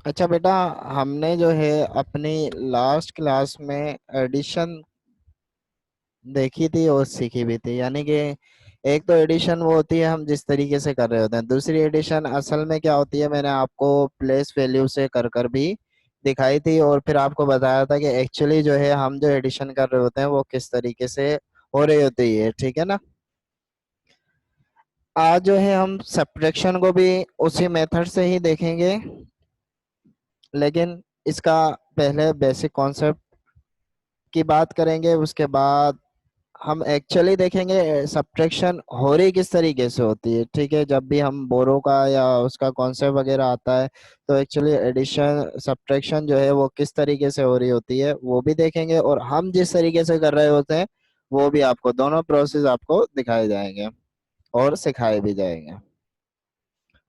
अच्छा बेटा, हमने जो है अपनी लास्ट क्लास में एडिशन देखी थी और सीखी भी थी। यानी कि एक तो एडिशन वो होती है हम जिस तरीके से कर रहे होते हैं, दूसरी एडिशन असल में क्या होती है मैंने आपको प्लेस वैल्यू से कर कर भी दिखाई थी, और फिर आपको बताया था कि एक्चुअली जो है हम जो एडिशन कर रहे होते हैं वो किस तरीके से हो रही होती है। ठीक है ना। आज जो है हम सब्ट्रैक्शन को भी उसी मेथड से ही देखेंगे, लेकिन इसका पहले बेसिक कॉन्सेप्ट की बात करेंगे, उसके बाद हम एक्चुअली देखेंगे सब्ट्रैक्शन हो रही किस तरीके से होती है। ठीक है, जब भी हम बोरो का या उसका कॉन्सेप्ट वगैरह आता है तो एक्चुअली एडिशन सब्ट्रैक्शन जो है वो किस तरीके से हो रही होती है वो भी देखेंगे, और हम जिस तरीके से कर रहे होते हैं वो भी आपको, दोनों प्रोसेस आपको दिखाए जाएंगे और सिखाए भी जाएंगे।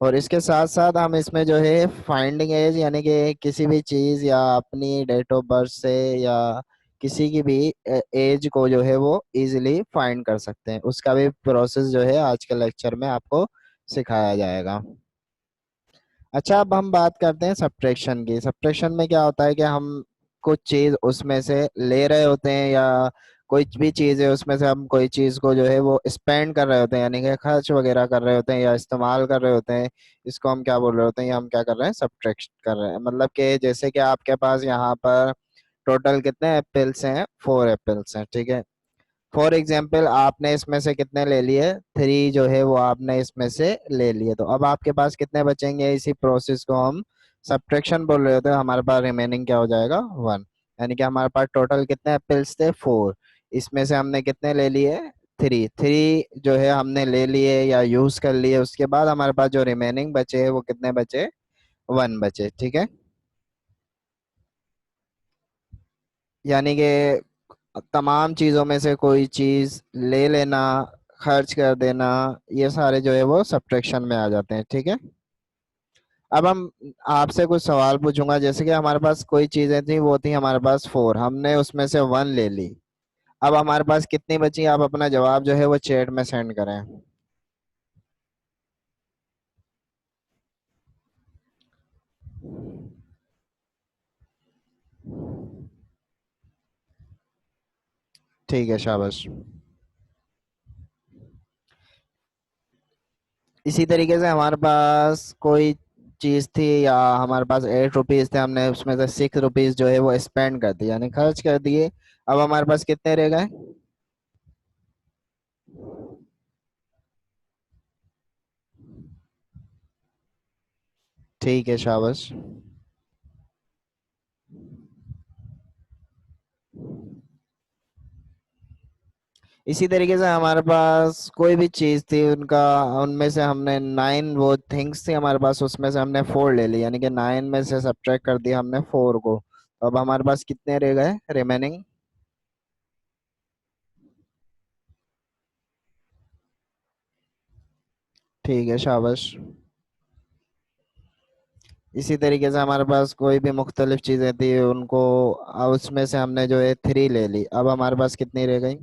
और इसके साथ साथ हम इसमें जो है फाइंडिंग एज, यानी कि किसी भी चीज या अपनी डेट ऑफ बर्थ से या किसी की भी एज को जो है वो इजीली फाइंड कर सकते हैं, उसका भी प्रोसेस जो है आज के लेक्चर में आपको सिखाया जाएगा। अच्छा, अब हम बात करते हैं सब्ट्रैक्शन की। सब्ट्रैक्शन में क्या होता है कि हम कुछ चीज उसमें से ले रहे होते हैं, या कोई भी चीज है उसमें से हम कोई चीज को जो है वो स्पेंड कर रहे होते हैं, यानी कि खर्च वगैरह कर रहे होते हैं या इस्तेमाल कर रहे होते हैं। इसको हम क्या बोल रहे होते हैं, या हम क्या कर रहे हैं, सब्ट्रैक्ट कर रहे हैं। मतलब कि जैसे कि आपके पास यहाँ पर टोटल कितने एप्पल्स हैं, 4 एप्पल्स हैं। ठीक है, फॉर एग्जाम्पल आपने इसमें से कितने ले लिए, 3 जो है वो आपने इसमें से ले लिए, तो अब आपके पास कितने बचेंगे। इसी प्रोसेस को हम सब्ट्रैक्शन बोल रहे होते हैं। हमारे पास रिमेनिंग क्या हो जाएगा, 1। यानी कि हमारे पास टोटल कितने एप्पल्स थे, 4। इसमें से हमने कितने ले लिए, 3। 3 जो है हमने ले लिए या यूज कर लिए, उसके बाद हमारे पास जो रिमेनिंग बचे हैं वो कितने बचे, 1 बचे। ठीक है, यानी कि तमाम चीजों में से कोई चीज ले लेना, खर्च कर देना, ये सारे जो है वो सब्ट्रैक्शन में आ जाते हैं। ठीक है, अब हम आपसे कुछ सवाल पूछूंगा। जैसे कि हमारे पास कोई चीजें थी, वो थी हमारे पास 4, हमने उसमें से 1 ले ली। अब हमारे पास कितनी बची, आप अपना जवाब जो है वो चैट में सेंड करें। ठीक है, शाबाश। इसी तरीके से हमारे पास कोई चीज थी, या हमारे पास 8 रुपीज थे, हमने उसमें से 6 रुपीज जो है वो स्पेंड कर दिए, यानी खर्च कर दिए। अब हमारे पास कितने रह गए। ठीक है, शाबाश। इसी तरीके से हमारे पास कोई भी चीज थी उनका, उनमें से हमने 9 वो थिंग्स थी हमारे पास, उसमें से हमने 4 ले ली, यानी कि 9 में से सब्ट्रैक्ट कर दिया हमने 4 को। अब हमारे पास कितने रह गए रिमेनिंग। ठीक है, शाबाश। इसी तरीके से हमारे पास कोई भी मुख्तलिफ चीजें थी उनको, उसमें से हमने जो है 3 ले ली। अब हमारे पास कितनी रह गई।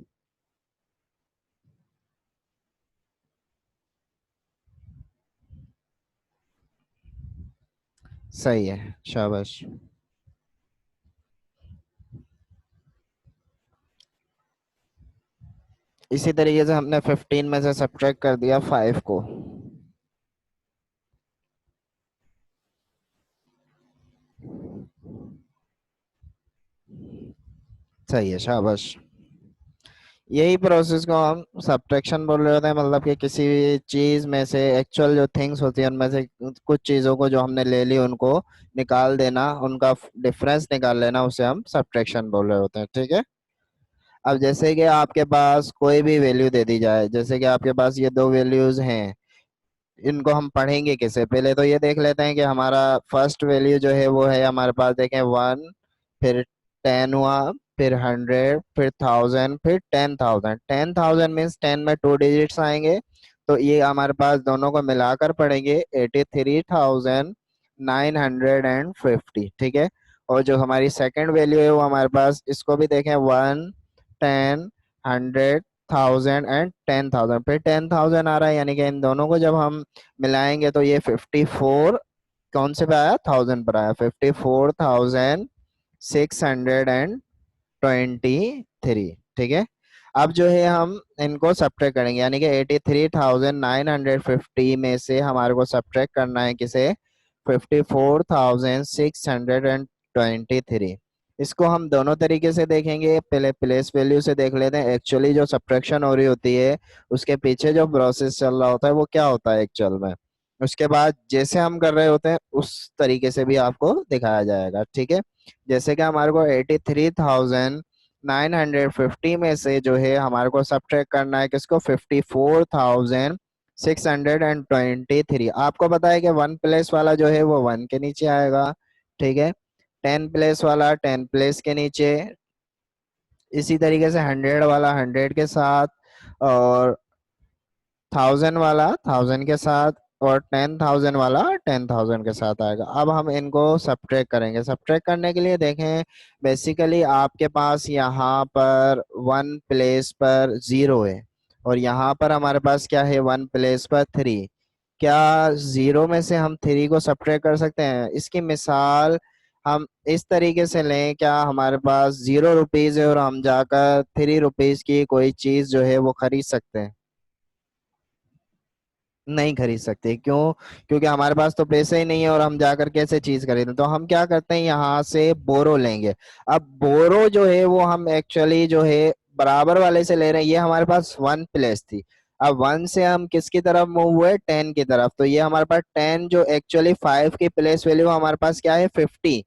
सही है, शाबाश। इसी तरीके से हमने 15 में से सब्ट्रैक्ट कर दिया 5 को। सही है, शाबाश। यही प्रोसेस को हम सब्ट्रैक्शन बोल रहे होते हैं, मतलब कि किसी भी चीज में से एक्चुअल जो थिंग्स होती है उनमें से कुछ चीजों को जो हमने ले ली उनको निकाल देना, उनका डिफरेंस निकाल लेना, उसे हम सब्ट्रैक्शन बोल रहे होते हैं। ठीक है, अब जैसे कि आपके पास कोई भी वैल्यू दे दी जाए, जैसे कि आपके पास ये 2 वैल्यूज हैं, इनको हम पढ़ेंगे कैसे, पहले तो ये देख लेते हैं कि हमारा फर्स्ट वैल्यू जो है वो है हमारे पास, देखें 1, फिर 10 हुआ, फिर 100, फिर 1000, फिर 10,000। 10,000 मीन्स 10 में 2 डिजिट्स आएंगे, तो ये हमारे पास दोनों को मिलाकर पढ़ेंगे 83,950। ठीक है, और जो हमारी सेकंड वैल्यू है वो हमारे पास, इसको भी देखें, 1, 10, 100, 1000 एंड 10,000, फिर 10,000 आ रहा है, यानी कि इन दोनों को जब हम मिलाएंगे तो ये 54 कौन से पे आया, 1000 पर आया, 54,623। ठीक है। अब जो है हम इनको सब्ट्रैक्ट करेंगे, यानी कि 83,950 में से हमारे को सब्ट्रैक्ट करना है किसे, 54,623। इसको हम दोनों तरीके से देखेंगे। पहले प्लेस वैल्यू से देख लेते हैं। एक्चुअली जो सब्ट्रैक्शन हो रही होती है उसके पीछे जो प्रोसेस चल रहा होता है वो क्या होता है एक्चुअल में, उसके बाद जैसे हम कर रहे होते हैं उस तरीके से भी आपको दिखाया जाएगा। ठीक है। जैसे कि हमारे को 83,950 में से जो है हमारे को सब्ट्रैक्ट करना है किसको, 54,623। आपको पता है कि वन प्लेस वाला जो है वो वन के नीचे आएगा। ठीक है। 10 प्लेस वाला 10 प्लेस के नीचे, इसी तरीके से 100 वाला 100 के साथ, और 1000 वाला 1000 के साथ, और 10,000 वाला 10,000 के साथ आएगा। अब हम इनको सब्ट्रैक्ट करेंगे। सब्ट्रैक्ट करने के लिए देखें, बेसिकली आपके पास यहाँ पर वन प्लेस पर 0 है, और यहाँ पर हमारे पास क्या है, वन प्लेस पर 3। क्या 0 में से हम 3 को सब्ट्रैक्ट कर सकते हैं? इसकी मिसाल हम इस तरीके से लें, क्या हमारे पास 0 रुपीज है और हम जाकर 3 रुपीज की कोई चीज जो है वो खरीद सकते हैं? नहीं खरीद सकते। क्यों? क्योंकि हमारे पास तो पैसे ही नहीं है और हम जाकर कैसे चीज खरीदें। तो हम क्या करते हैं, यहाँ से बोरो लेंगे। अब बोरो जो है वो हम एक्चुअली जो है बराबर वाले से ले रहे हैं। ये हमारे पास वन प्लेस थी, अब वन से हम किसकी तरफ मूव हुए, 10 की तरफ। तो ये हमारे पास 10 जो एक्चुअली 5 की प्लेस वैल्यू हमारे पास क्या है, 50।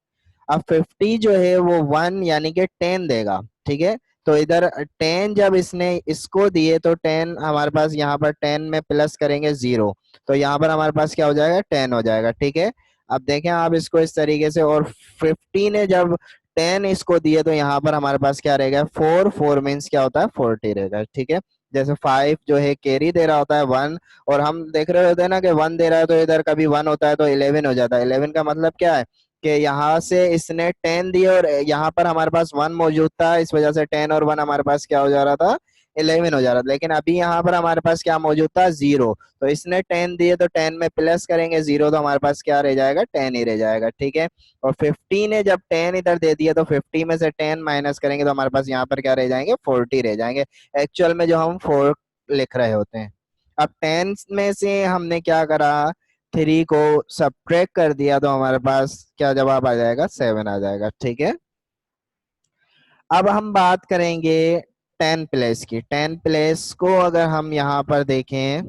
अब 50 जो है वो वन यानी कि 10 देगा। ठीक है। तो इधर 10 जब इसने इसको दिए तो 10 हमारे पास यहाँ पर 10 में प्लस करेंगे 0, तो यहाँ पर हमारे पास क्या हो जाएगा, 10 हो जाएगा। ठीक है। अब देखें आप इसको इस तरीके से, और 50 ने जब 10 इसको दिए तो यहाँ पर हमारे पास क्या रहेगा, 4 4 मीन्स क्या होता है, 40 रहेगा। ठीक है। जैसे 5 जो है कैरी दे रहा होता है 1, और हम देख रहे होते हैं ना कि 1 दे रहा है, तो इधर कभी 1 होता है तो 11 हो जाता है। 11 का मतलब क्या है कि यहाँ से इसने 10 दिए और यहाँ पर हमारे पास 1 मौजूद था, इस वजह से 10 और 1 हमारे पास क्या हो जा रहा था, 11 हो जा रहा था। लेकिन अभी यहाँ पर हमारे पास क्या मौजूद था, 0। तो इसने 10 दिए तो 10 में प्लस करेंगे 0, तो हमारे पास क्या रह जाएगा, 10 ही रह जाएगा। ठीक है। और 50 ने जब 10 इधर दे दिया तो 50 में से 10 माइनस करेंगे तो हमारे पास यहाँ पर क्या रह जाएंगे, 40 रह जाएंगे। एक्चुअल में जो हम 4 लिख रहे होते हैं। अब 10 में से हमने क्या करा, 3 को सब्ट्रैक्ट कर दिया तो हमारे पास क्या जवाब आ जाएगा, 7 आ जाएगा। ठीक है। अब हम बात करेंगे 10 प्लेस की। 10 प्लेस को अगर हम यहाँ पर देखें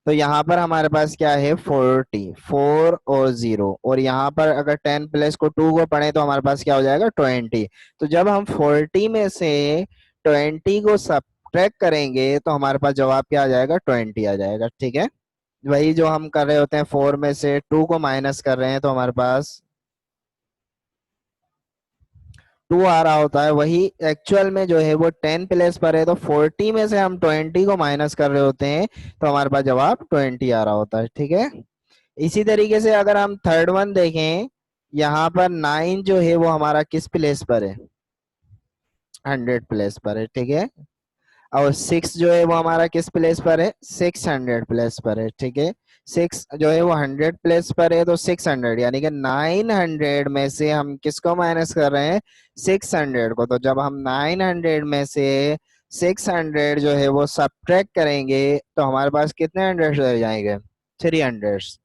तो यहाँ पर हमारे पास क्या है, 40, 4 और 0, और यहाँ पर अगर 10 प्लेस को 2 को पढ़े तो हमारे पास क्या हो जाएगा, 20। तो जब हम 40 में से 20 को सब्ट्रैक्ट करेंगे तो हमारे पास जवाब क्या आ जाएगा, 20 आ जाएगा। ठीक है। वही जो हम कर रहे होते हैं, 4 में से 2 को माइनस कर रहे हैं तो हमारे पास 2 आ रहा होता है। वही एक्चुअल में जो है वो 10 प्लेस पर है, तो 40 में से हम 20 को माइनस कर रहे होते हैं तो हमारे पास जवाब 20 आ रहा होता है। ठीक है। इसी तरीके से अगर हम थर्ड वन देखें, यहाँ पर 9 जो है वो हमारा किस प्लेस पर है, 100 प्लेस पर है। ठीक है। और 6 जो है वो हमारा किस प्लेस पर है, 600 प्लेस पर है। ठीक है। 6 जो है वो 100 प्लेस पर है, तो 600 यानी कि 900 में से हम किसको माइनस कर रहे हैं, 600 को। तो जब हम 900 में से 600 जो है वो सब्ट्रैक्ट करेंगे तो हमारे पास कितने हंड्रेड रह जाएंगे, 300।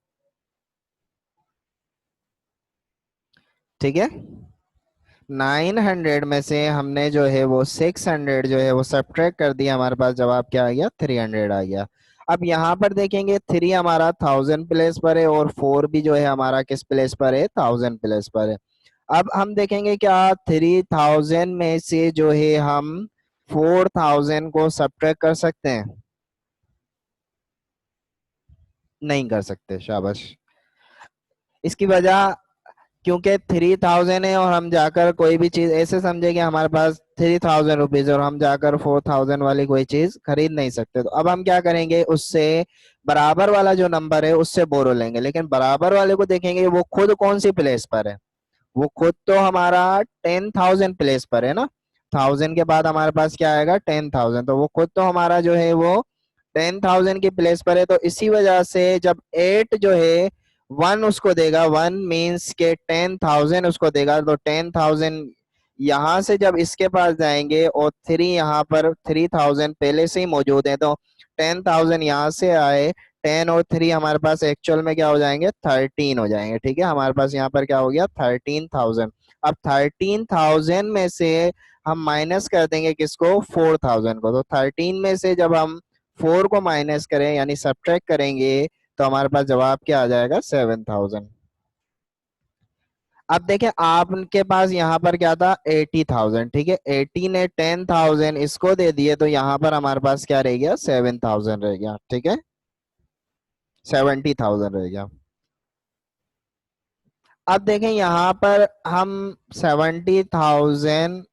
ठीक है। 900 में से हमने जो है वो 600 जो है वो सब्ट्रैक्ट कर दिया, हमारे पास जवाब क्या आ गया, 300 आ गया। अब यहाँ पर देखेंगे 3 हमारा 1000 प्लेस पर है और 4 भी जो है हमारा किस प्लेस पर है, 1000 प्लेस पर है। अब हम देखेंगे क्या 3000 में से जो है हम 4000 को सब्ट्रैक्ट कर सकते हैं? नहीं कर सकते। शाबाश। इसकी वजह, क्योंकि 3000 है और हम जाकर कोई भी चीज ऐसे समझे कि हमारे पास 3000 रुपीज और हम जाकर 4000 वाली कोई चीज खरीद नहीं सकते। तो अब हम क्या करेंगे, उससे बराबर वाला जो नंबर है उससे बोरो लेंगे। लेकिन बराबर वाले को देखेंगे वो खुद कौन सी प्लेस पर है, वो खुद तो हमारा 10,000 प्लेस पर है ना। 1000 के बाद हमारे पास क्या आएगा, 10,000, तो वो खुद तो हमारा जो है वो 10,000 की प्लेस पर है। तो इसी वजह से जब 8 जो है वन उसको देगा, वन मीन्स के 10,000 उसको देगा, तो 10,000 यहां से जब इसके पास जाएंगे और थ्री यहाँ पर 3,000 पहले से ही मौजूद है, तो 10,000 यहाँ से आए, 10 और थ्री हमारे पास एक्चुअल में क्या हो जाएंगे, 13 हो जाएंगे। ठीक है, हमारे पास यहाँ पर क्या हो गया, 13,000। अब 13,000 में से हम माइनस कर देंगे किसको, 4,000 को। तो 13 में से जब हम 4 को माइनस करें यानी सब्ट्रैक्ट करेंगे, तो हमारे पास जवाब क्या आ जाएगा, 7,000। अब देखें आपके पास यहाँ पर क्या था, 80,000। ठीक है, 80 ने 10,000 इसको दे दिए, तो यहाँ पर हमारे पास क्या रह गया, 7,000 रह गया। ठीक है, 70,000 रह गया। अब देखें यहाँ पर हम 70,000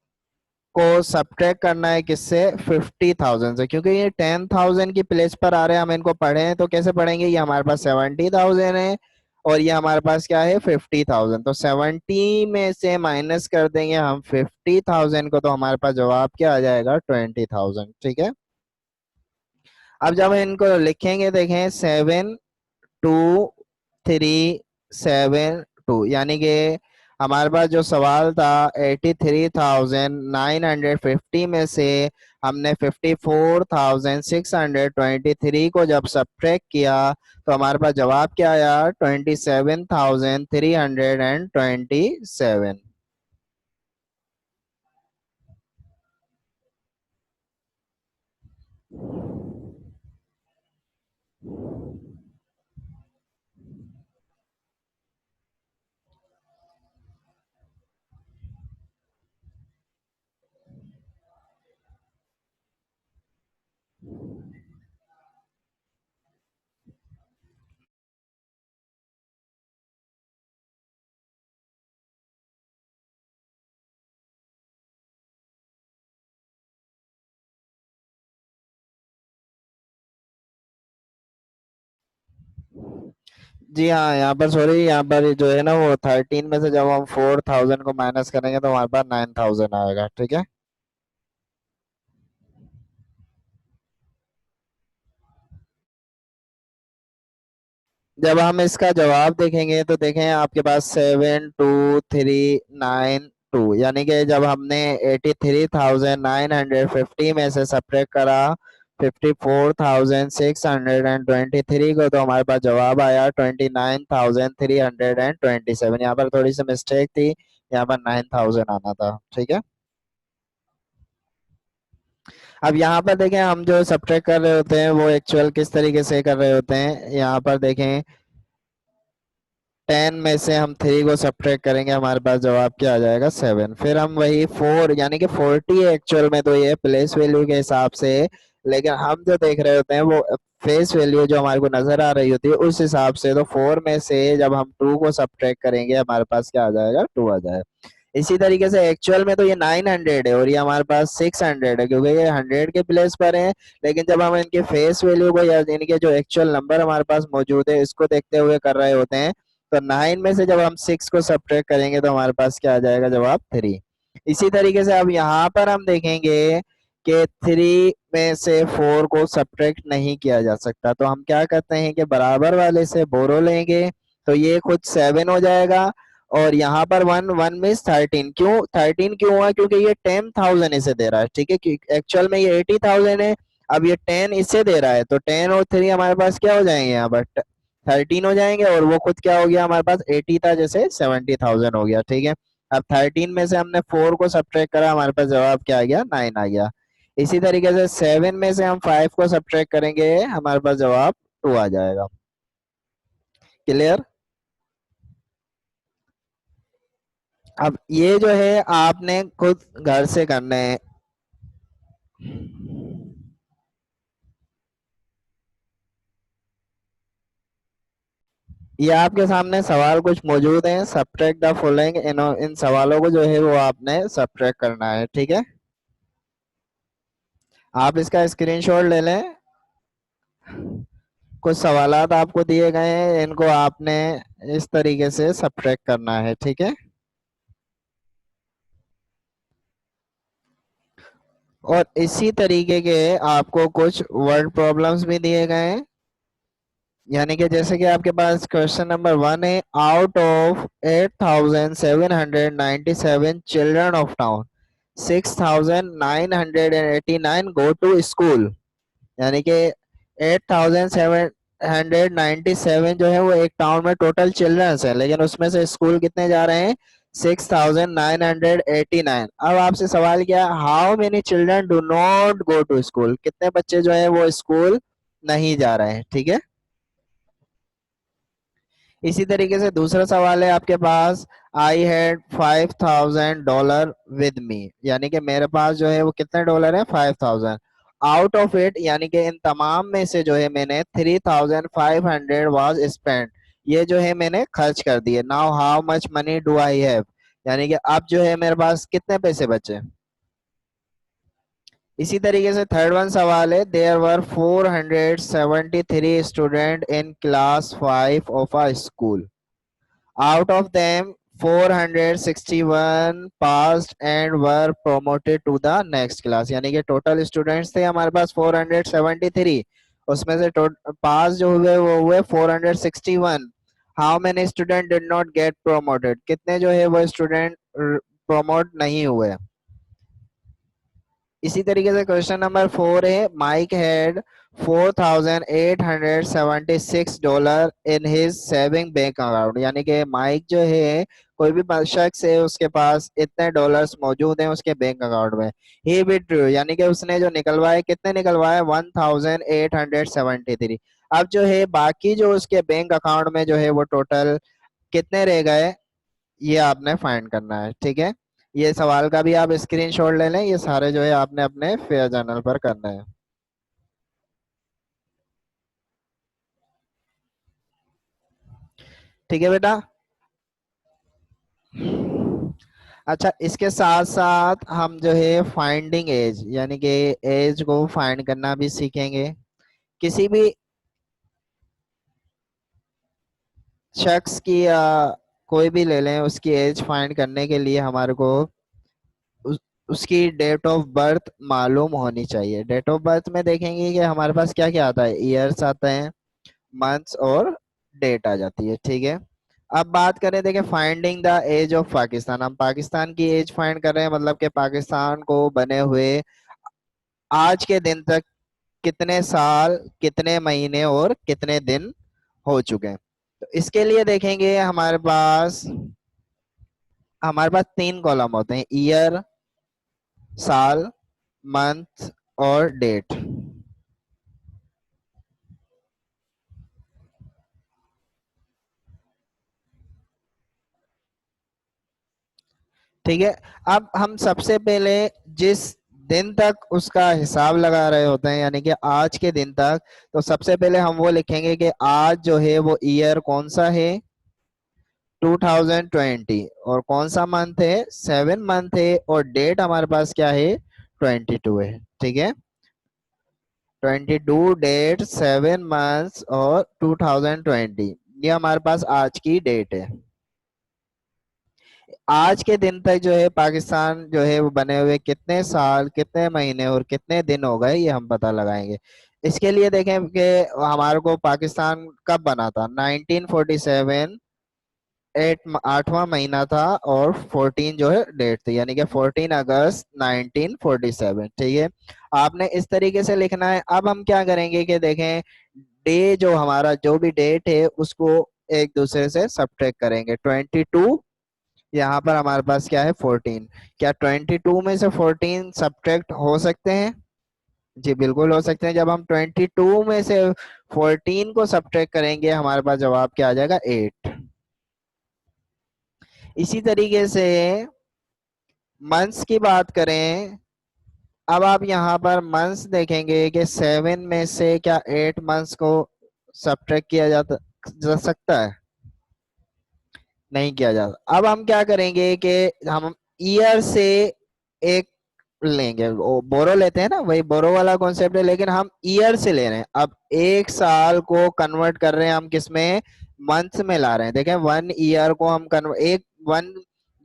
को सब्ट्रैक्ट करना है किससे, 50,000 से, क्योंकि ये 10,000 की प्लेस पर आ रहे हैं। हम इनको पढ़े हैं तो कैसे पढ़ेंगे, ये हमारे पास 70,000 है और ये हमारे पास क्या है, 50,000। तो 70 में से माइनस कर देंगे हम 50,000 को, तो हमारे पास जवाब क्या आ जाएगा, 20,000। ठीक है, अब जब इनको लिखेंगे, देखें 7,2,3,7,2, यानी कि हमारे पास जो सवाल था 83,950 में से हमने 54,623 को जब सब्ट्रैक्ट किया, तो हमारे पास जवाब क्या आया, 27,327। जी हाँ, यहाँ पर सॉरी, यहाँ पर जो है ना वो 13 में से जब हम 4,000 को माइनस करेंगे, तो हमारे पास 9,000 आएगा। ठीक है, जब हम इसका जवाब देखेंगे तो देखें आपके पास 7,2,3,9,2, यानी कि जब हमने 83,950 में से सब्ट्रैक्ट करा 54,623 को, तो हमारे पास जवाब आया 29,327। यहाँ पर थोड़ी सी मिस्टेक थी, यहाँ पर 9,000 आना था। ठीक है, अब यहाँ पर देखें हम जो सब्ट्रैक्ट कर रहे होते हैं वो एक्चुअल किस तरीके से कर रहे होते हैं, यहाँ पर देखें 10 में से हम 3 को सब्ट्रैक्ट करेंगे, हमारे पास जवाब क्या आ जाएगा, 7। फिर हम वही 4 यानी कि 40 एक्चुअल में, तो ये प्लेस वैल्यू के हिसाब से, लेकिन हम जो देख रहे होते हैं वो फेस वैल्यू जो हमारे को नजर आ रही होती है उस हिसाब से। तो 4 में से जब हम 2 को सब्ट्रैक्ट करेंगे, हमारे पास क्या आ जाएगा, 2 आ जाएगा। इसी तरीके से एक्चुअल में तो ये 900 है और ये हमारे पास 600 है, क्योंकि ये 100 के प्लेस पर है। लेकिन जब हम इनके फेस वैल्यू को या इनके जो एक्चुअल नंबर हमारे पास मौजूद है इसको देखते हुए कर रहे होते हैं, तो 9 में से जब हम 6 को सब्ट्रैक्ट करेंगे, तो हमारे पास क्या आ जाएगा, जवाब 3। इसी तरीके से अब यहाँ पर हम देखेंगे कि 3 में से 4 को सब्ट्रैक्ट नहीं किया जा सकता, तो हम क्या करते हैं कि बराबर वाले से बोरो लेंगे, तो ये खुद 7 हो जाएगा। और यहाँ पर 1 1 मिस 13, क्यों 13 क्यों हुआ, क्योंकि ये 10,000 इसे दे रहा है। ठीक है, एक्चुअल में ये 80,000 है, अब ये 10 इसे दे रहा है, तो 10 और 3 हमारे पास क्या हो जाएंगे, यहाँ पर 13 हो जाएंगे, और वो खुद क्या हो गया, हमारे पास 80 था, जैसे 70,000 हो गया। ठीक है, अब 13 में से हमने 4 को सब्ट्रैक्ट करा, हमारे पास जवाब क्या आ गया, 9 आ गया। इसी तरीके से 7 में से हम 5 को सब्ट्रैक्ट करेंगे, हमारे पास जवाब 2 आ जाएगा। क्लियर। अब ये जो है आपने खुद घर से करने हैं। ये आपके सामने सवाल कुछ मौजूद हैं, सब्ट्रैक्ट द फॉलोइंग, इन सवालों को जो है वो आपने सब्ट्रैक्ट करना है। ठीक है, आप इसका स्क्रीनशॉट ले लें। कुछ सवालात आपको दिए गए हैं, इनको आपने इस तरीके से सब्ट्रैक्ट करना है। ठीक है, और इसी तरीके के आपको कुछ वर्ड प्रॉब्लम्स भी दिए गए हैं। यानी कि जैसे कि आपके पास क्वेश्चन नंबर 1 है, out of 8,797 children of town 6,989 go to school. यानी कि 8,797 जो है वो एक टाउन में टोटल चिल्ड्रंस है, लेकिन उसमें से स्कूल कितने जा रहे हैं? 6,989। अब आपसे सवाल किया, how many children do not go to school, कितने बच्चे जो है वो स्कूल नहीं जा रहे हैं। ठीक है, इसी तरीके से दूसरा सवाल है आपके पास, आई हैड $5,000 विद मी, यानी कि मेरे पास जो है वो कितने डॉलर है? 5,000। आउट ऑफ इट, यानी कि इन तमाम में से जो है मैंने 3,500 वाज स्पेंड, ये जो है मैंने खर्च कर दिए। Now how much money do I have, यानी कि अब जो है मेरे पास कितने पैसे बचे। इसी तरीके से थर्ड वन सवाल है, there were 473 student in class 5 of a school, out of them 461 passed and were promoted to the next class, यानी कि टोटल स्टूडेंट्स थे हमारे पास 473, उसमें से पास जो हुए वो हुए 461। How many student did not gate promoted, कितने जो है वो स्टूडेंट प्रमोट नहीं हुए। इसी तरीके से क्वेश्चन नंबर 4 है, Mike had $4,876 in his saving bank account, यानी कि माइक जो है कोई भी शख्स है उसके पास इतने डॉलर्स मौजूद हैं उसके बैंक अकाउंट में। ही विथड्रू, यानी कि उसने जो निकलवाए, कितने निकलवाए? 1,873। अब जो है बाकी जो उसके बैंक अकाउंट में जो है वो टोटल कितने रह गए, ये आपने फाइंड करना है। ठीक है, ये सवाल का भी आप स्क्रीनशॉट ले लें, ये सारे जो है आपने अपने फेयर जर्नल पर करना है। ठीक है बेटा। अच्छा, इसके साथ साथ हम जो है फाइंडिंग एज, यानी कि एज को फाइंड करना भी सीखेंगे। किसी भी शख्स की या कोई भी ले लें, उसकी एज फाइंड करने के लिए हमारे को उस, उसकी डेट ऑफ बर्थ मालूम होनी चाहिए। डेट ऑफ बर्थ में देखेंगे कि हमारे पास क्या क्या आता है, ईयर्स आते हैं, मंथ्स और डेट आ जाती है। ठीक है, अब बात करें, देखें finding the age of Pakistan, हम पाकिस्तान की एज फाइंड कर रहे हैं, मतलब कि पाकिस्तान को बने हुए आज के दिन तक कितने साल, कितने महीने और कितने दिन हो चुके हैं। तो इसके लिए देखेंगे हमारे पास तीन कॉलम होते हैं, ईयर, साल, मंथ और डेट। ठीक है, अब हम सबसे पहले जिस दिन तक उसका हिसाब लगा रहे होते हैं, यानी कि आज के दिन तक, तो सबसे पहले हम वो लिखेंगे कि आज जो है वो ईयर कौन सा है, 2020, और कौन सा मंथ है, 7 मंथ है, और डेट हमारे पास क्या है, 22 है। ठीक है, 22 डेट, 7 मंथ्स और 2020, ये हमारे पास आज की डेट है। आज के दिन तक जो है पाकिस्तान जो है वो बने हुए कितने साल, कितने महीने और कितने दिन हो गए, ये हम पता लगाएंगे। इसके लिए देखें कि हमारे को पाकिस्तान कब बना था, 1947, 8वां महीना था, और 14 जो है डेट थी, यानी कि 14 अगस्त 1947। ठीक है, आपने इस तरीके से लिखना है। अब हम क्या करेंगे कि देखें, डे जो हमारा जो भी डेट है उसको एक दूसरे से सब्ट्रैक्ट करेंगे। 22, यहाँ पर हमारे पास क्या है, 14, क्या 22 में से 14 सब्ट्रैक्ट हो सकते हैं? जी बिल्कुल हो सकते हैं। जब हम 22 में से 14 को सब्ट्रैक्ट करेंगे हमारे पास जवाब क्या आ जाएगा, 8। इसी तरीके से मंथ्स की बात करें, अब आप यहाँ पर मंथ्स देखेंगे कि 7 में से क्या 8 मंथ्स को सब्ट्रैक्ट किया जा सकता है? नहीं किया जाता। अब हम क्या करेंगे कि हम ईयर से एक लेंगे, वो बोरो लेते हैं ना, वही बोरो वाला कॉन्सेप्ट है, लेकिन हम ईयर से ले रहे हैं। अब एक साल को कन्वर्ट कर रहे हैं हम किस में, मंथ में ला रहे हैं। देखें, 1 ईयर को हम कन्वर्ट, एक वन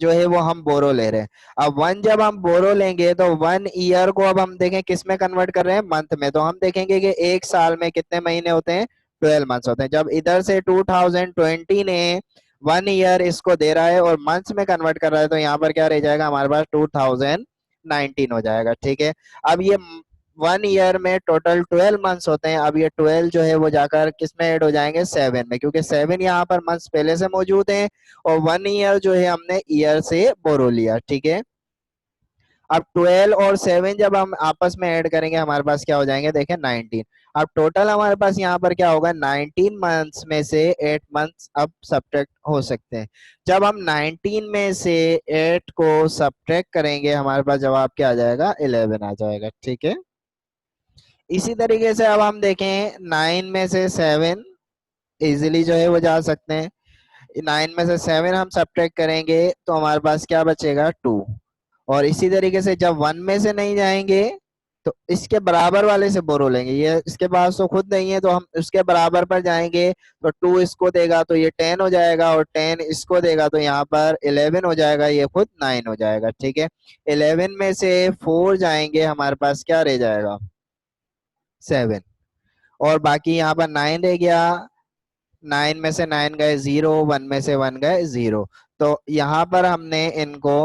जो है वो हम बोरो ले रहे हैं। अब वन जब हम बोरो लेंगे तो 1 ईयर को अब हम देखें किस में कन्वर्ट कर रहे हैं, मंथ में। तो हम देखेंगे कि एक साल में कितने महीने होते हैं, 12 मंथ्स होते हैं। जब इधर से 2020 ने 1 ईयर इसको दे रहा है और मंथ्स में कन्वर्ट कर रहा है, तो यहाँ पर क्या रह जाएगा हमारे पास 2019 हो जाएगा। ठीक है, अब ये 1 ईयर में टोटल 12 मंथ्स होते हैं। अब ये 12 जो है वो जाकर किस में ऐड हो जाएंगे, 7 में, क्योंकि 7 यहाँ पर मंथ्स पहले से मौजूद हैं और 1 ईयर जो है हमने ईयर से बोरो लिया। ठीक है, अब 12 और 7 जब हम आपस में ऐड करेंगे हमारे पास क्या हो जाएंगे, देखें 19। अब टोटल हमारे पास यहाँ पर क्या होगा, 19 मंथ्स में से 8 मंथ्स अब सब्ट्रैक्ट हो सकते हैं। जब हम 19 में से 8 को सब्ट्रैक्ट करेंगे हमारे पास जवाब क्या आ जाएगा, 11 आ जाएगा। ठीक है, इसी तरीके से अब हम देखें 9 में से 7 इजिली जो है वो जा सकते हैं। 9 में से 7 हम सब्ट्रैक्ट करेंगे तो हमारे पास क्या बचेगा, 2। और इसी तरीके से जब 1 में से नहीं जाएंगे तो इसके बराबर वाले से बोरो लेंगे। ये इसके पास तो खुद नहीं है तो हम उसके बराबर पर जाएंगे, तो 2 इसको देगा तो ये 10 हो जाएगा और 10 इसको देगा तो यहाँ पर 11 हो जाएगा, ये खुद 9 हो जाएगा। ठीक है, 11 में से 4 जाएंगे हमारे पास क्या रह जाएगा, 7। और बाकी यहाँ पर 9 रह गया, 9 में से 9 गए 0, 1 में से 1 गए 0। तो यहाँ पर हमने इनको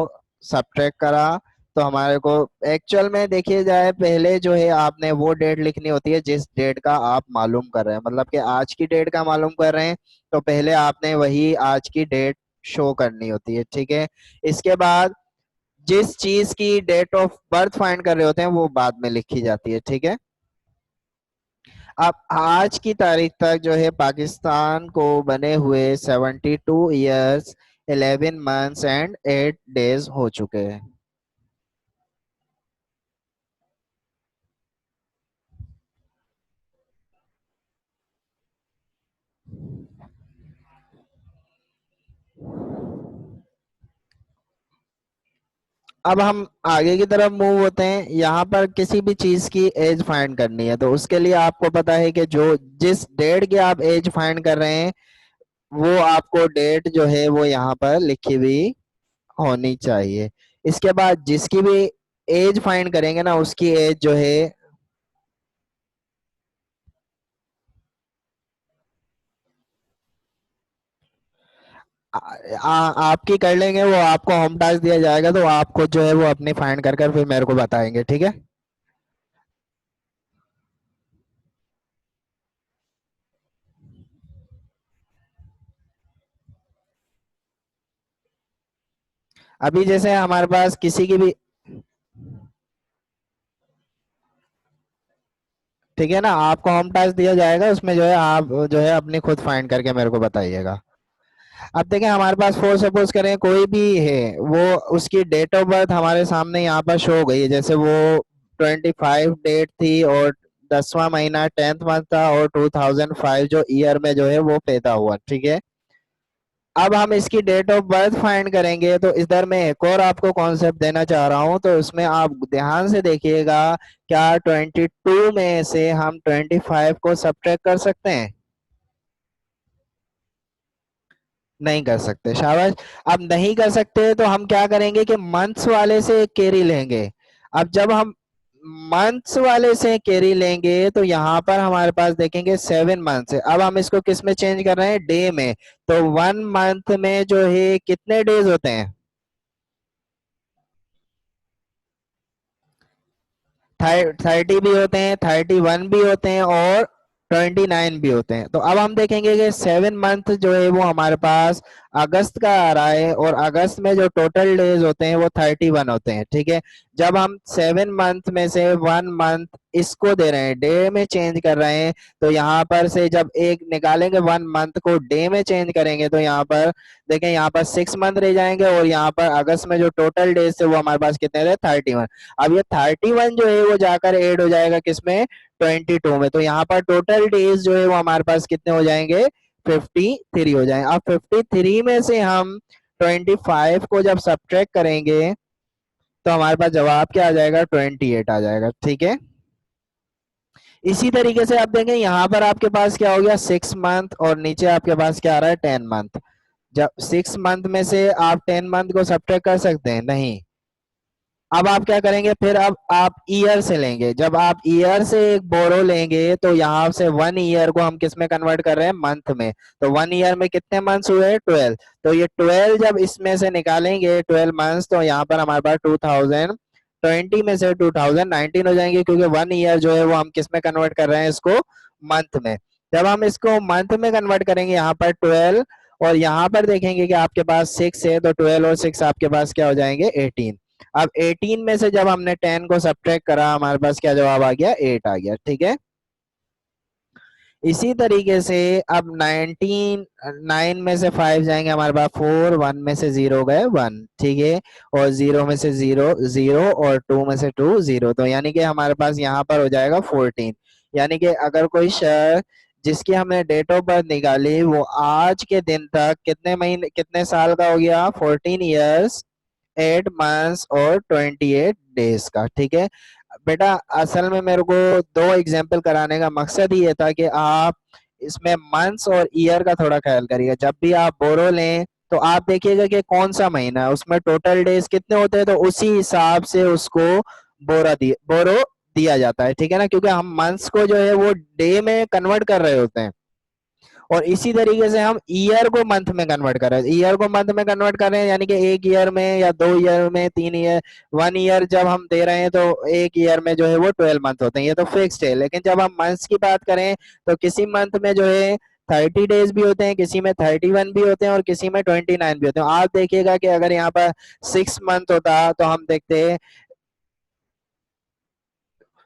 सब्ट्रैक्ट करा तो हमारे को एक्चुअल में देखिए जाए, पहले जो है आपने वो डेट लिखनी होती है जिस डेट का आप मालूम कर रहे हैं, मतलब कि आज की डेट का मालूम कर रहे हैं तो पहले आपने वही आज की डेट शो करनी होती है। ठीक है, इसके बाद जिस चीज की डेट ऑफ बर्थ फाइंड कर रहे होते हैं वो बाद में लिखी जाती है। ठीक है, अब आज की तारीख तक जो है पाकिस्तान को बने हुए 72 ईयर्स 11 मंथ्स एंड 8 डेज हो चुके हैं। अब हम आगे की तरफ मूव होते हैं। यहाँ पर किसी भी चीज की एज फाइंड करनी है तो उसके लिए आपको पता है कि जो जिस डेट की आप एज फाइंड कर रहे हैं वो आपको डेट जो है वो यहाँ पर लिखी हुई होनी चाहिए। इसके बाद जिसकी भी एज फाइंड करेंगे ना उसकी एज जो है आपकी कर लेंगे, वो आपको होम टास्क दिया जाएगा तो आप खुद जो है वो अपनी फाइंड कर कर फिर मेरे को बताएंगे। ठीक है, अभी जैसे हमारे पास किसी की भी, ठीक है ना, आपको होम टास्क दिया जाएगा उसमें जो है आप जो है अपनी खुद फाइंड करके मेरे को बताइएगा। अब देखें हमारे पास फोर सपोज करें कोई भी है, वो उसकी डेट ऑफ बर्थ हमारे सामने यहाँ पर शो हो गई है, जैसे वो 25 डेट थी और 10वां महीना 10th मंथ था और 2005 जो ईयर में जो है वो पैदा हुआ। ठीक है, अब हम इसकी डेट ऑफ बर्थ फाइंड करेंगे तो इधर मैं एक और आपको कॉन्सेप्ट देना चाह रहा हूं तो उसमें आप ध्यान से देखिएगा, क्या 22 में से हम 25 को सब्ट्रैक्ट कर सकते हैं, नहीं कर सकते, शाबाश। अब नहीं कर सकते तो हम क्या करेंगे कि मंथ्स वाले से कैरी लेंगे। अब जब हम मंथ्स वाले से कैरी लेंगे तो यहाँ पर हमारे पास देखेंगे 7 मंथ्स है। अब हम इसको किस में चेंज कर रहे हैं, डे में। तो 1 मंथ में जो है कितने डेज होते हैं, 30 भी होते हैं, 31 भी होते हैं और 29 भी होते हैं। तो अब हम देखेंगे कि 7 मंथ जो है वो हमारे पास अगस्त का आ रहा है और अगस्त में जो टोटल डेज होते हैं वो 31 होते हैं। ठीक है, जब हम 7 मंथ में से 1 मंथ इसको दे रहे हैं, डे में चेंज कर रहे हैं, तो यहाँ पर से जब एक निकालेंगे 1 मंथ को डे में चेंज करेंगे तो यहाँ पर देखें, यहाँ पर 6 मंथ रह जाएंगे और यहाँ पर अगस्त में जो टोटल डेज थे वो हमारे पास कितने थे, 31। अब ये 31 जो है वो जाकर ऐड हो जाएगा किसमें, 22 में। तो यहाँ पर टोटल डेज जो है वो हमारे पास कितने हो जाएंगे, 53 हो जाएंगे। अब 53 में से हम 25 को जब सब्ट्रैक्ट करेंगे तो हमारे पास जवाब क्या आ जाएगा, 28 आ जाएगा। ठीक है, इसी तरीके से आप देखें यहाँ पर आपके पास क्या हो गया, 6 मंथ और नीचे आपके पास क्या आ रहा है, 10 मंथ। जब 6 मंथ में से आप 10 मंथ को सब्ट्रैक्ट कर सकते हैं, नहीं। अब आप क्या करेंगे, फिर अब आप ईयर से लेंगे। जब आप ईयर से एक बोरो लेंगे तो यहाँ से 1 ईयर को हम किस में कन्वर्ट कर रहे हैं, मंथ में। तो 1 ईयर में कितने मंथ्स हुए, 12। तो ये 12 जब इसमें से निकालेंगे 12 मंथ्स, तो यहाँ पर हमारे पास 2020 में से 2019 हो जाएंगे, क्योंकि 1 ईयर जो है वो हम किस में कन्वर्ट कर रहे हैं, इसको मंथ में। जब हम इसको मंथ में कन्वर्ट करेंगे यहाँ पर 12, और यहाँ पर देखेंगे कि आपके पास 6 है, तो 12 और 6 आपके पास क्या हो जाएंगे, 18। अब 18 में से जब हमने 10 को सब्ट्रैक्ट करा, हमारे पास क्या जवाब आ गया, 8 आ गया। ठीक है। इसी तरीके से अब 19, 9 में से 5 जाएंगे, हमारे पास 4, 1 में से 0 गए 1। ठीक है। और 0 में से 0 0, और 2 में से 2 0। तो यानी कि हमारे पास यहाँ पर हो जाएगा 14। यानी कि अगर कोई शख्स जिसकी हमने डेट ऑफ बर्थ निकाली, वो आज के दिन तक कितने महीने, कितने साल का हो गया, 14 ईयर्स 8 मंथ्स और 28 डेज का। ठीक है बेटा, असल में मेरे को 2 एग्जाम्पल कराने का मकसद ही ये था कि आप इसमें मंथ्स और ईयर का थोड़ा ख्याल करिएगा। जब भी आप बोरो लें तो आप देखिएगा कि कौन सा महीना है, उसमें टोटल डेज कितने होते हैं, तो उसी हिसाब से उसको बोरो दिया जाता है। ठीक है ना, क्योंकि हम मंथ्स को जो है वो डे में कन्वर्ट कर रहे होते हैं, और इसी तरीके से हम ईयर को मंथ में कन्वर्ट कर रहे हैं। ईयर को मंथ में कन्वर्ट कर रहे हैं, यानी कि 1 ईयर में या 2 ईयर में, 3 ईयर, 1 ईयर जब हम दे रहे हैं तो 1 ईयर में जो है वो 12 मंथ होते हैं, ये तो फिक्स्ड है। लेकिन जब हम मंथ्स की बात करें तो किसी मंथ में जो है 30 डेज भी होते हैं, किसी में 31 भी होते हैं, और किसी में 29 भी होते हैं। आप देखिएगा कि अगर यहाँ पर 6 मंथ होता तो हम देखते हैं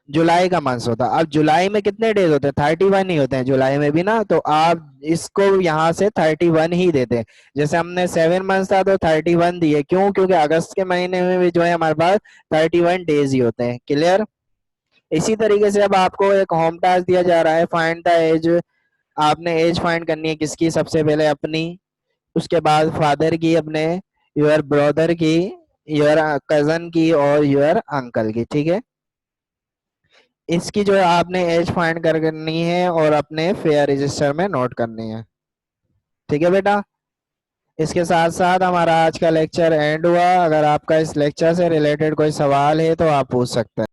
जुलाई का मंथ होता। अब जुलाई में कितने डेज होते हैं, 31 ही होते हैं जुलाई में भी ना, तो आप इसको यहाँ से 31 ही देते हैं। जैसे हमने 7 मंथ था तो 31 दिए, क्यों, क्योंकि अगस्त के महीने में भी जो है हमारे पास 31 डेज ही होते हैं। क्लियर। इसी तरीके से अब आपको एक होम टास्क दिया जा रहा है, फाइंड द एज। आपने एज फाइंड करनी है, किसकी, सबसे पहले अपनी, उसके बाद फादर की, अपने योर ब्रदर की, योर कजन की, और योर अंकल की। ठीक है। इसकी जो है आपने एज फाइंड करनी है और अपने फेयर रजिस्टर में नोट करनी है। ठीक है बेटा। इसके साथ साथ हमारा आज का लेक्चर एंड हुआ। अगर आपका इस लेक्चर से रिलेटेड कोई सवाल है तो आप पूछ सकते हैं।